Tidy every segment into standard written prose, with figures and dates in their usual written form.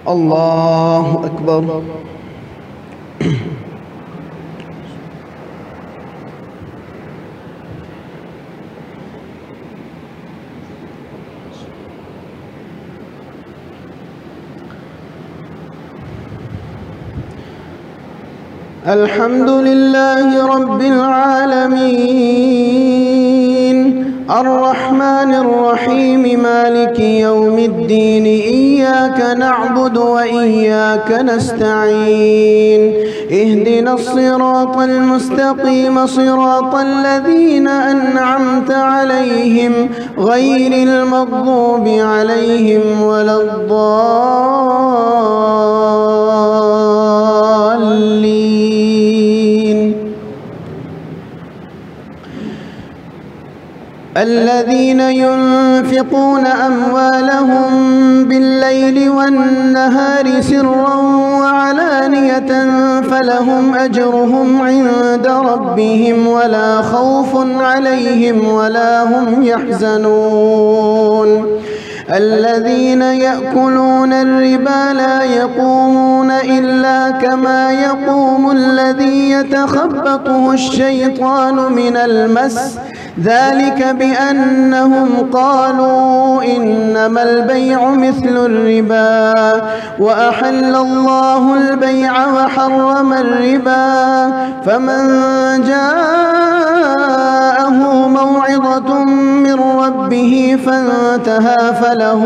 الله أكبر. الحمد لله رب العالمين الرحمن الرحيم مالك يوم الدين إياك نعبد وإياك نستعين اهدنا الصراط المستقيم صراط الذين أنعمت عليهم غير المغضوب عليهم ولا الضالين. الذين ينفقون أموالهم بالليل والنهار سرا وعلانية فلهم أجرهم عند ربهم ولا خوف عليهم ولا هم يحزنون. الذين يأكلون الربا لا يقومون إلا كما يقوم الذي يتخبطه الشيطان من المس ذلك بأنهم قالوا إنما البيع مثل الربا وأحل الله البيع وحرم الربا فمن جاءه موعظة من ربه فانتهى فله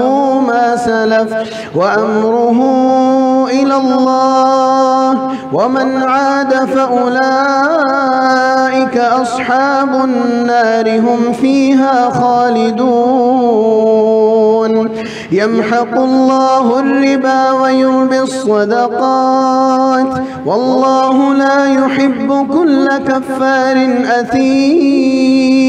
ما سلف وأمره إلى الله ومن عاد فأولئك أصحاب النار هم فيها خالدون. يمحق الله الربا ويربي الصدقات والله لا يحب كل كفار أثيم.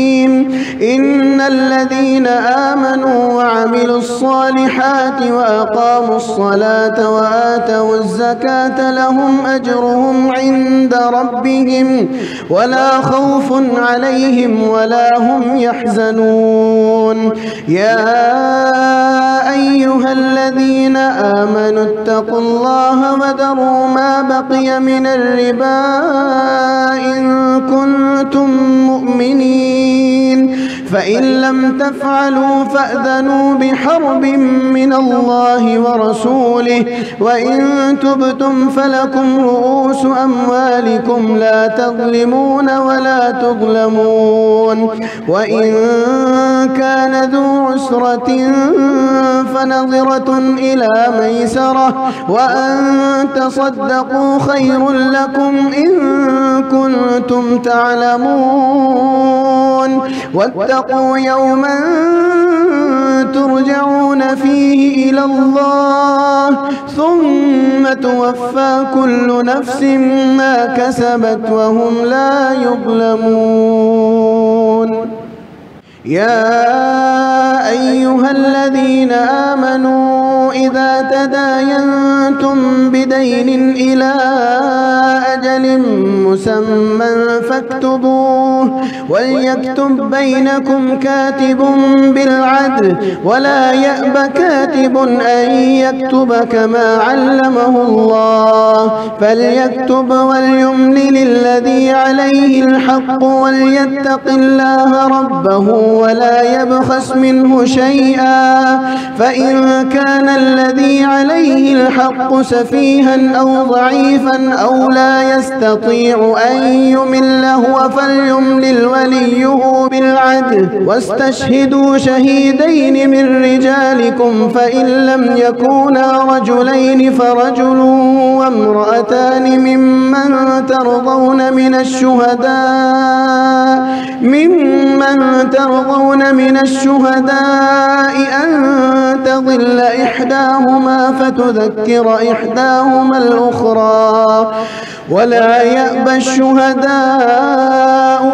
إن الذين آمنوا وعملوا الصالحات وأقاموا الصلاة وآتوا الزكاة لهم أجرهم عند ربهم ولا خوف عليهم ولا هم يحزنون. يا أيها الذين آمنوا اتقوا الله وذروا ما بقي من الربا إن كنتم مؤمنين فإن لم تفعلوا فأذنوا بحرب من الله ورسوله وإن تبتم فلكم رؤوس أموالكم لا تظلمون ولا تظلمون. وإن كان ذو عسرة فنظرة إلى ميسرة وأن تصدقوا خير لكم إن كنتم تعلمون. واتقوا يوما ترجعون فيه إلى الله ثم توفى كل نفس ما كسبت وهم لا يظلمون. يا أيها الذين آمنوا إذا تداينتم بدين إلى أجل مسمى فاكتبوه وليكتب بينكم كاتب بالعدل ولا يأب كاتب أن يكتب كما علمه الله فليكتب وليملل الذي عليه الحق وليتق الله ربه ولا يبخس منه شيئا فإن كان الذي عليه الحق سفيها أو ضعيفا أو لا يستطيع أن يمل هو فليملل وليه بالعدل واستشهدوا شهيدين من رجالكم فإن لم يكونا رجلين فرجل وامرأتان ممن ترضون من الشهداء أن تضل إحداهما فتذكر إحداهما الأخرى ولا يأبى الشهداء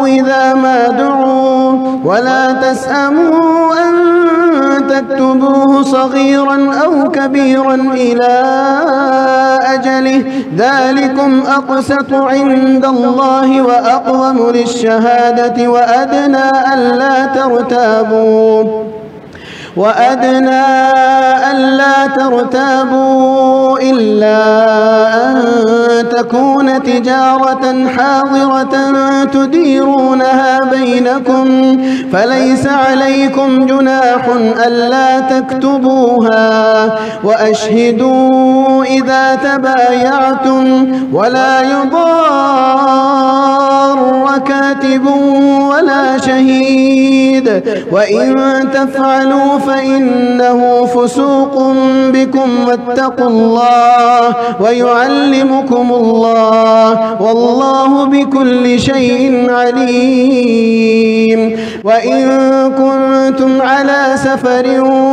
إذا ما دعوا ولا تسأموا أن تكتبوه صغيرا أو كبيرا إلى أجله ذلكم أقسط عند الله وأقوم للشهادة وأدنى ألا ترتابوا وأدنى ألا ترتابوا إلا أن تكون تجارة حاضرة تديرونها بينكم فليس عليكم جناح ألا تكتبوها وأشهدوا إذا تبايعتم ولا يضار كاتب ولا شهيد وإن تفعلوا فإنه فسوق بكم واتقوا الله ويعلمكم الله والله بكل شيء عليم. وإن كنتم على سفر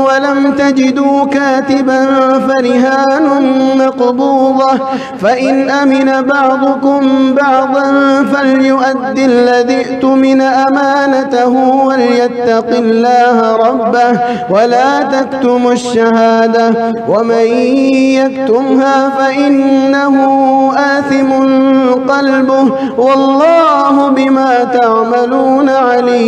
ولم تجدوا كاتبا فرهان مقبوضة فإن أمن بعضكم بعضا فليؤدي الذي ائتمن أمانته وليتق الله ربه ولا تكتموا الشهادة ومن يكتمها فإنه آثم قلبه والله بما تعملون عليم.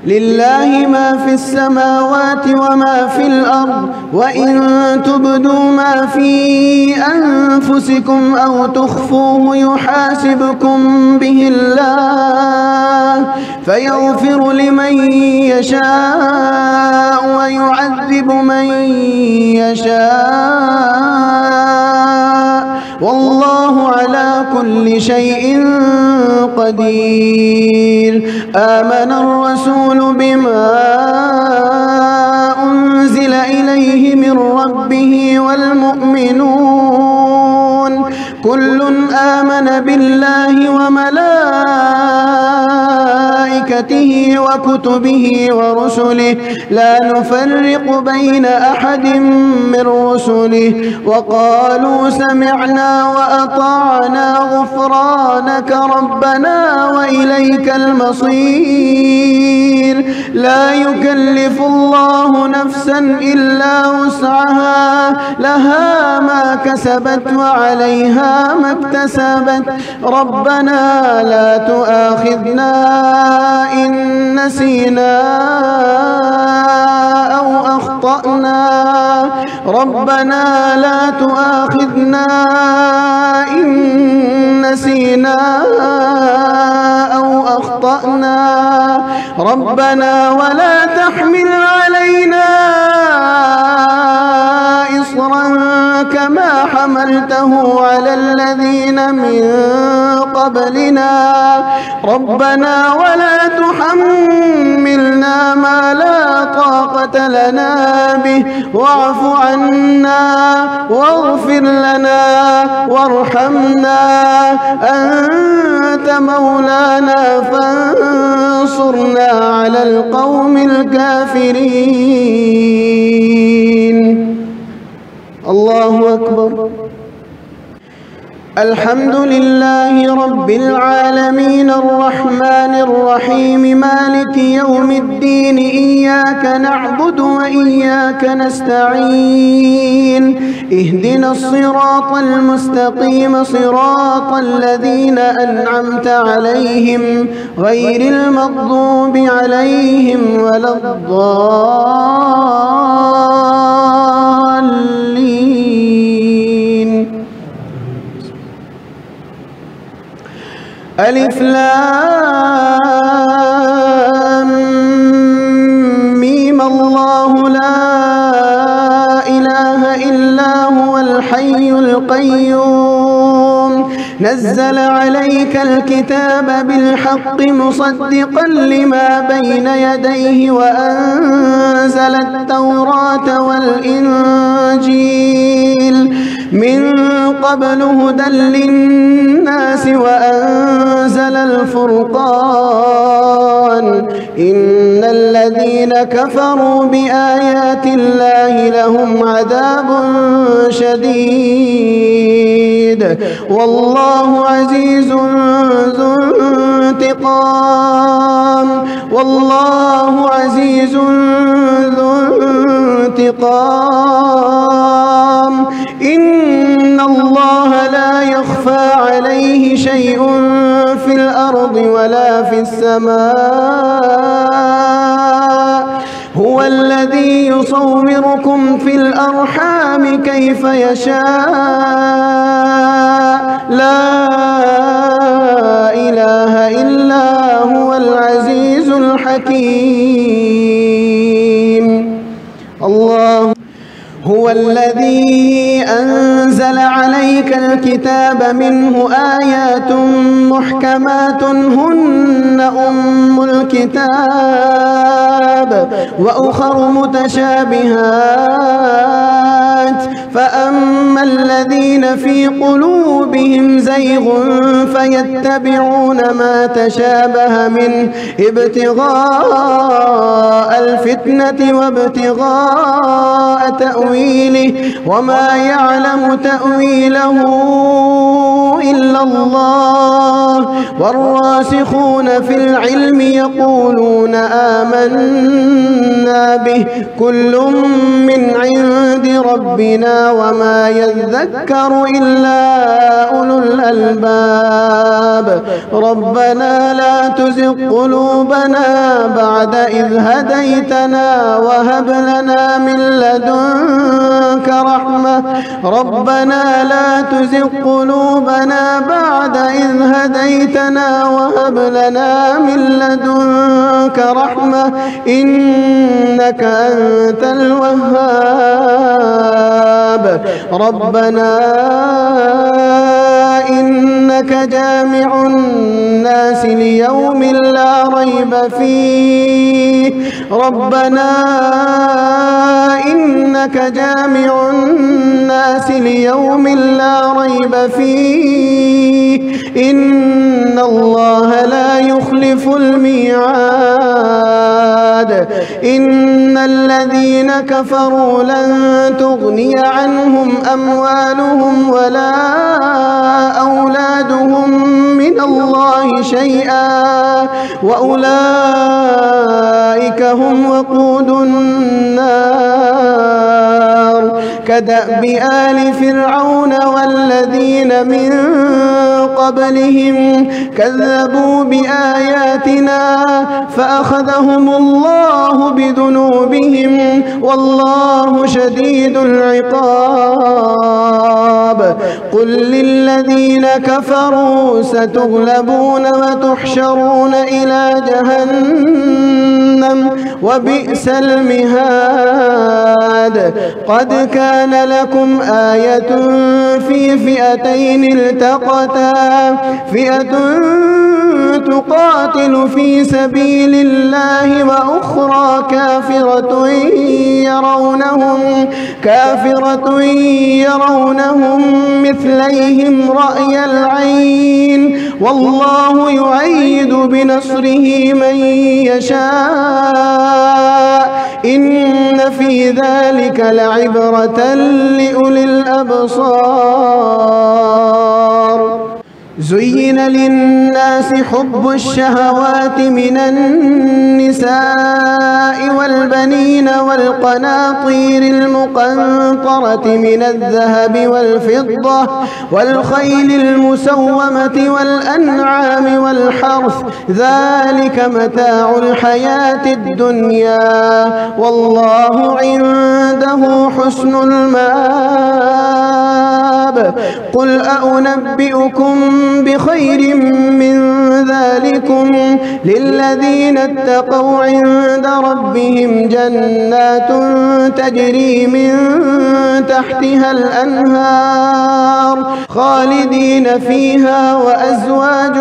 لله ما في السماوات وما في الأرض وإن تبدوا ما في أنفسكم أو تخفوه يحاسبكم به الله فيغفر لمن يشاء ويعذب من يشاء والله على كل شيء قدير. آمن الرسول بما أنزل إليه من ربه والمؤمنون كل آمن بالله وملائكته وكتبه ورسله لا نفرق بين أحد من رسله وقالوا سمعنا وأطعنا غفرانك ربنا وإليك المصير. لا يكلف الله نفسا إلا وسعها لها ما كسبت وعليها ما اكتسبت ربنا لا تؤاخذنا إن نسينا أو أخطأنا ربنا لا تؤاخذنا إن نسينا أو أخطأنا ربنا ولا تحمل علينا إصرا كما حملته على الذين من قبلنا ربنا ولا تحملنا ما لا طاقة لنا به واعف عنا واغفر لنا وارحمنا أنت مولانا فانصرنا على القوم الكافرين. الله أكبر. الحمد لله رب العالمين الرحمن الرحيم مالك يوم الدين إياك نعبد وإياك نستعين اهدنا الصراط المستقيم صراط الذين أنعمت عليهم غير المغضوب عليهم ولا الضالين. ألف لام ميم الله لا إله إلا هو الحي القيوم نزل عليك الكتاب بالحق مصدقا لما بين يديه وأنزل التوراة والإنجيل من قبل هدى للناس وأنزل الفرقان إن الذين كفروا بآيات الله لهم عذاب شديد والله عزيز ذو انتقام والله عزيز ذو انتقام إن الله لا يخفى عليه شيء في الأرض ولا في السماء هو الذي يصوركم في الأرحام كيف يشاء لا إله إلا هو العزيز الحكيم. الله هو الذي أنزل عليك الكتاب منه آيات محكمات هن أم الكتاب وأخر متشابهات فأما الذين في قلوبهم زيغ فيتبعون ما تشابه منه ابتغاء الفتنة وابتغاء تأويله وما يعلم تأويله إلا الله والراسخون في العلم يقولون آمنا به كل من عند ربنا وما يذكر إلا أولو الألباب. ربنا لا تزغ قلوبنا بعد إذ هديتنا وهب لنا من لدنك رحمة. ربنا لا تزغ قلوبنا بعد إذ هديتنا وهب لنا من لدنك رحمة إنك أنت الوهاب. ربنا إنك جامع الناس ليوم لا ريب فيه. ربنا إنك جامع الناس ليوم لا ريب فيه إن الله لا يخلف الميعاد. إن الذين كفروا لن تغني عنهم أموالهم ولا أولادهم من الله شيئا وأولئك هم وقود النار. كدأب آل فرعون والذين من قبلهم كذبوا بآياتنا فأخذهم الله بذنوبهم والله شديد العقاب. قل للذين كفروا ستغلبون وتحشرون إلى جهنم وبئس المهاد. قد كان لكم آية في فئتين التقتا فئة تقاتل في سبيل الله وأخرى كافرة يرونهم مثليهم رأي العين والله يؤيد بنصره من يشاء إن في ذلك لعبرة لأولي الأبصار. زين للناس حب الشهوات من النساء والبنين والقناطير المقنطرة من الذهب والفضة والخيل المسومة والأنعام والحرث ذلك متاع الحياة الدنيا والله عنده حسن المآب. قل أنبئكم بخير من ذلكم للذين اتقوا عند ربهم جنات تجري من تحتها الأنهار خالدين فيها وأزواج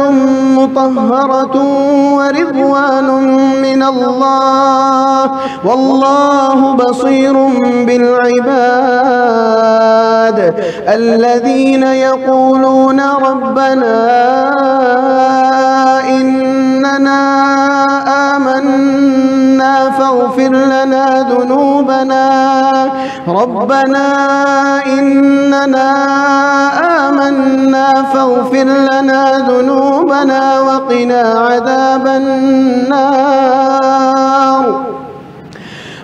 مطهرة ورضوان من الله والله بصير بالعباد. الذين يقولون ربنا إننا آمنا فاغفر لنا ذنوبنا ربنا إننا آمنا فاغفر لنا ذنوبنا وقنا عذاب النار.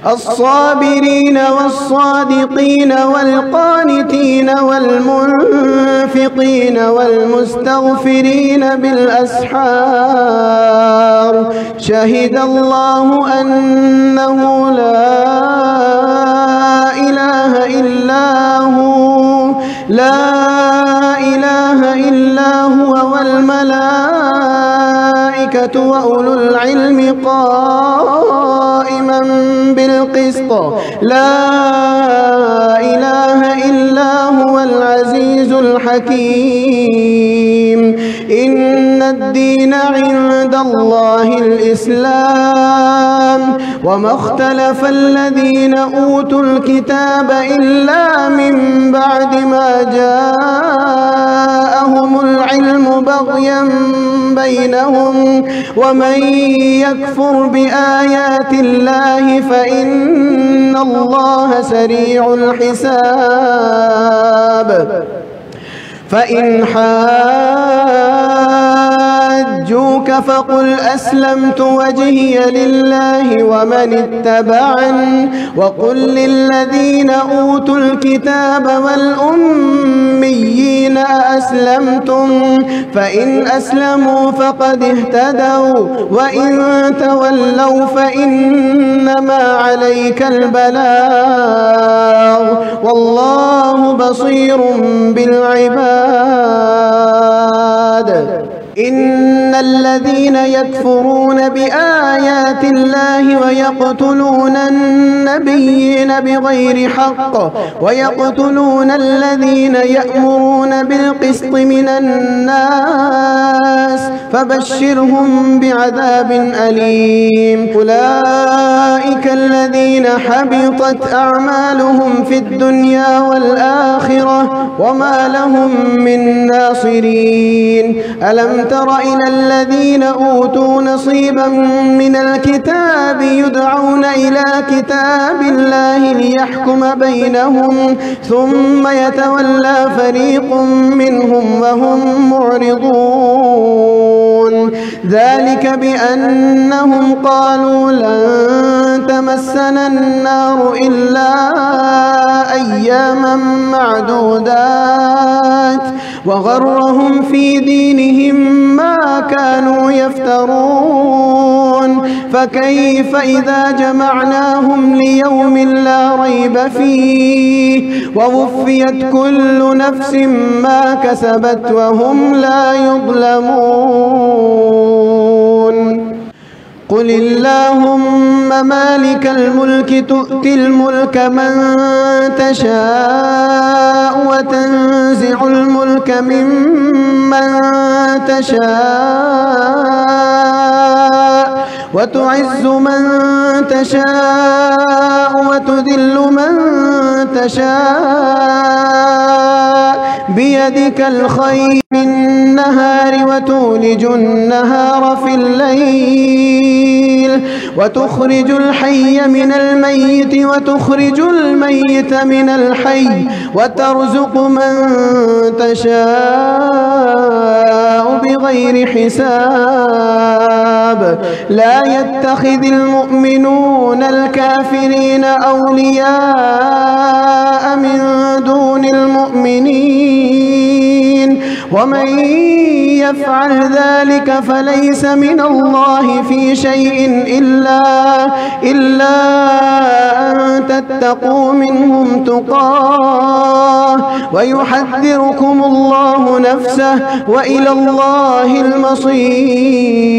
الصابرين والصادقين والقانتين والمنفقين والمستغفرين بالأسحار شهد الله أنه لا إله إلا هو والملائكة وأولو العلم قائما بالقسط لا إله إلا هو العزيز الحكيم إن الدين عند الله الإسلام وما اختلف الذين أوتوا الكتاب إلا من بعد ما جاءهم العلم بغيا بينهم ومن يكفر بآيات الله فإن الله سريع الحساب فإن حاجوك فقل أسلمت وجهي لله ومن اتبعني وقل للذين أوتوا الكتاب والأميين أسلمتم فإن أسلموا فقد اهتدوا وإن تولوا فإنما عليك البلاغ والله بصير بالعباد إن الذين يكفرون بآيات الله ويقتلون النبيين بغير حق ويقتلون الذين يأمرون بالقسط من الناس فبشرهم بعذاب أليم أولئك الذين حبطت أعمالهم في الدنيا والآخرة وما لهم من ناصرين ألم تر إلى الذين أوتوا نصيبا من الكتاب يدعون إلى كتاب الله ليحكم بينهم ثم يتولى فريق منهم وهم معرضون ذلك بأنهم قالوا لن تمسنا النار إلا أياما معدودات وغرهم في دينهم ما كانوا يفترون فكيف إذا جمعناهم ليوم لا ريب فيه ووفيت كل نفس ما كسبت وهم لا يظلمون قل اللهم مالك الملك تؤتي الملك من تشاء وتنزع الملك ممن تشاء وتعز من تشاء وتذل من تشاء بيدك الخير النهار وتولج النهار في الليل وتخرج الحي من الميت وتخرج الميت من الحي وترزق من تشاء بغير حساب لا يتخذ المؤمنون الكافرين أولياء من دون المؤمنين ومن يفعل ذلك فليس من الله في شيء إلا أن تتقوا منهم تقاه ويحذركم الله نفسه وإلى الله المصير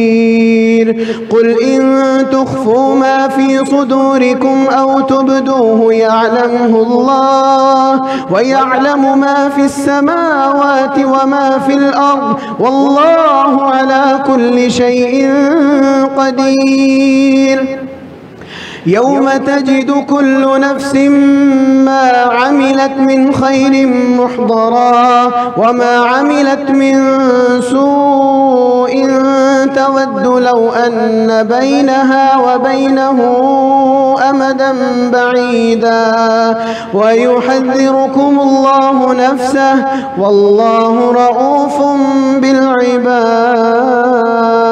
قل إن تخفوا ما في صدوركم أو تبدوه يعلمه الله ويعلم ما في السماوات وما في الأرض والله على كل شيء قدير يوم تجد كل نفس ما عملت من خير محضرا وما عملت من سوء تود لو أن بينها وبينه أمدا بعيدا ويحذركم الله نفسه والله رؤوف بالعباد.